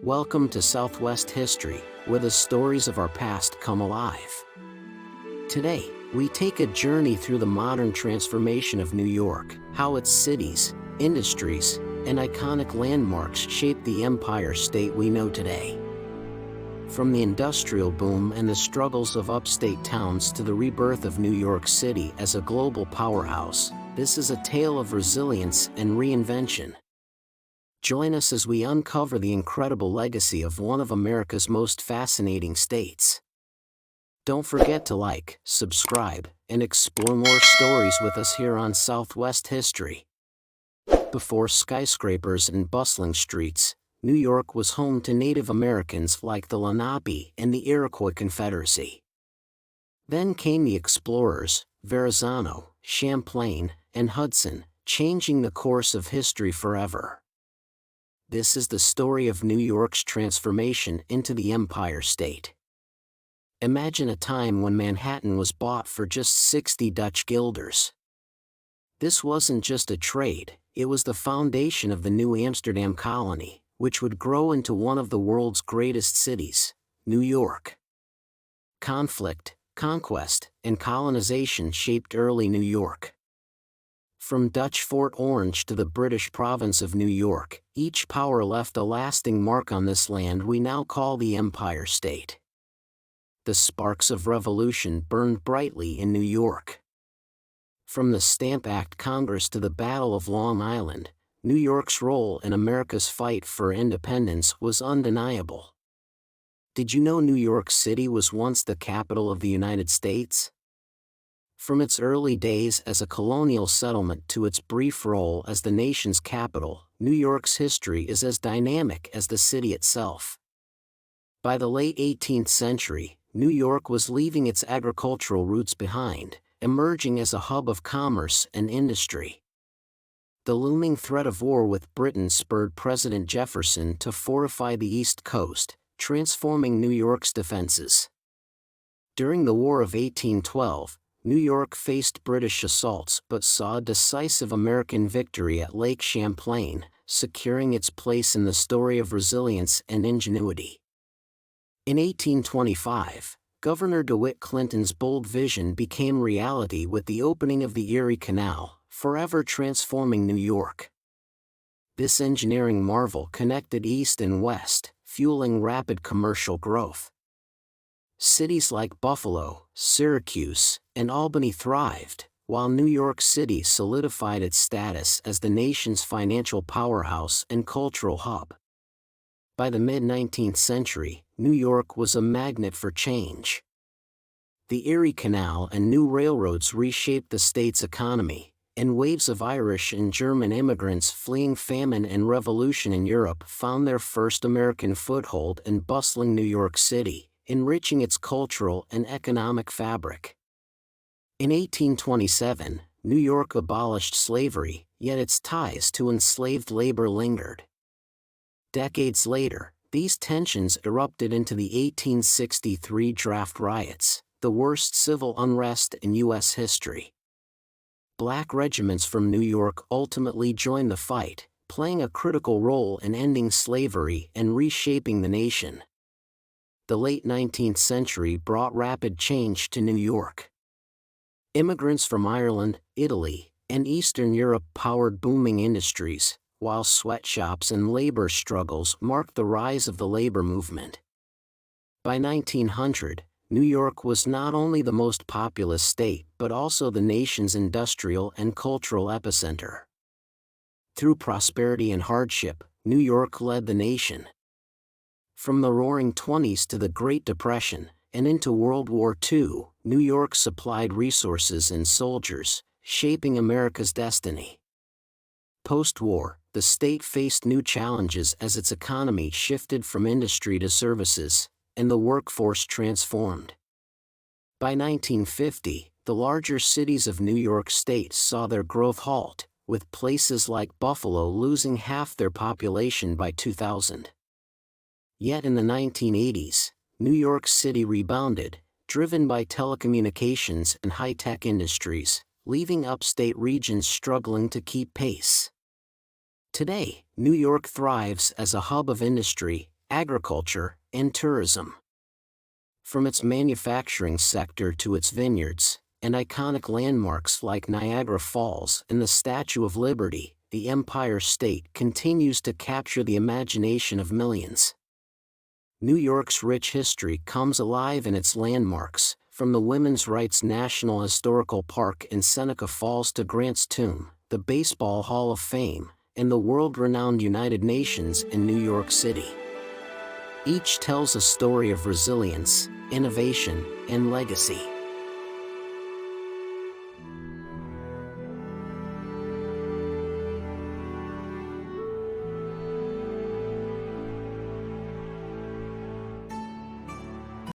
Welcome to Southwest History, where the stories of our past come alive. Today, we take a journey through the modern transformation of New York, how its cities, industries, and iconic landmarks shaped the empire state we know today. From the industrial boom and the struggles of upstate towns to the rebirth of New York City as a global powerhouse, this is a tale of resilience and reinvention. Join us as we uncover the incredible legacy of one of America's most fascinating states. Don't forget to like, subscribe, and explore more stories with us here on Southwest History. Before skyscrapers and bustling streets, New York was home to Native Americans like the Lenape and the Iroquois Confederacy. Then came the explorers, Verrazano, Champlain, and Hudson, changing the course of history forever. This is the story of New York's transformation into the Empire State. Imagine a time when Manhattan was bought for just 60 Dutch guilders. This wasn't just a trade, it was the foundation of the new Amsterdam colony, which would grow into one of the world's greatest cities, New York. Conflict, conquest, and colonization shaped early New York. From Dutch Fort Orange to the British province of New York, each power left a lasting mark on this land we now call the Empire State. The sparks of revolution burned brightly in New York. From the Stamp Act Congress to the Battle of Long Island, New York's role in America's fight for independence was undeniable. Did you know New York City was once the capital of the United States? From its early days as a colonial settlement to its brief role as the nation's capital, New York's history is as dynamic as the city itself. By the late 18th century, New York was leaving its agricultural roots behind, emerging as a hub of commerce and industry. The looming threat of war with Britain spurred President Jefferson to fortify the East Coast, transforming New York's defenses. During the War of 1812, New York faced British assaults but saw a decisive American victory at Lake Champlain, securing its place in the story of resilience and ingenuity. In 1825, Governor DeWitt Clinton's bold vision became reality with the opening of the Erie Canal, forever transforming New York. This engineering marvel connected East and West, fueling rapid commercial growth. Cities like Buffalo, Syracuse, and Albany thrived, while New York City solidified its status as the nation's financial powerhouse and cultural hub. By the mid-19th century, New York was a magnet for change. The Erie Canal and new railroads reshaped the state's economy, and waves of Irish and German immigrants fleeing famine and revolution in Europe found their first American foothold in bustling New York City, enriching its cultural and economic fabric. In 1827, New York abolished slavery, yet its ties to enslaved labor lingered. Decades later, these tensions erupted into the 1863 draft riots, the worst civil unrest in U.S. history. Black regiments from New York ultimately joined the fight, playing a critical role in ending slavery and reshaping the nation. The late 19th century brought rapid change to New York. Immigrants from Ireland, Italy, and Eastern Europe powered booming industries, while sweatshops and labor struggles marked the rise of the labor movement. By 1900, New York was not only the most populous state but also the nation's industrial and cultural epicenter. Through prosperity and hardship, New York led the nation. From the Roaring Twenties to the Great Depression, and into World War II, New York supplied resources and soldiers, shaping America's destiny. Post-war, the state faced new challenges as its economy shifted from industry to services, and the workforce transformed. By 1950, the larger cities of New York State saw their growth halt, with places like Buffalo losing half their population by 2000. Yet in the 1980s, New York City rebounded, driven by telecommunications and high-tech industries, leaving upstate regions struggling to keep pace. Today, New York thrives as a hub of industry, agriculture, and tourism. From its manufacturing sector to its vineyards, and iconic landmarks like Niagara Falls and the Statue of Liberty, the Empire State continues to capture the imagination of millions. New York's rich history comes alive in its landmarks, from the Women's Rights National Historical Park in Seneca Falls to Grant's Tomb, the Baseball Hall of Fame, and the world-renowned United Nations in New York City. Each tells a story of resilience, innovation, and legacy.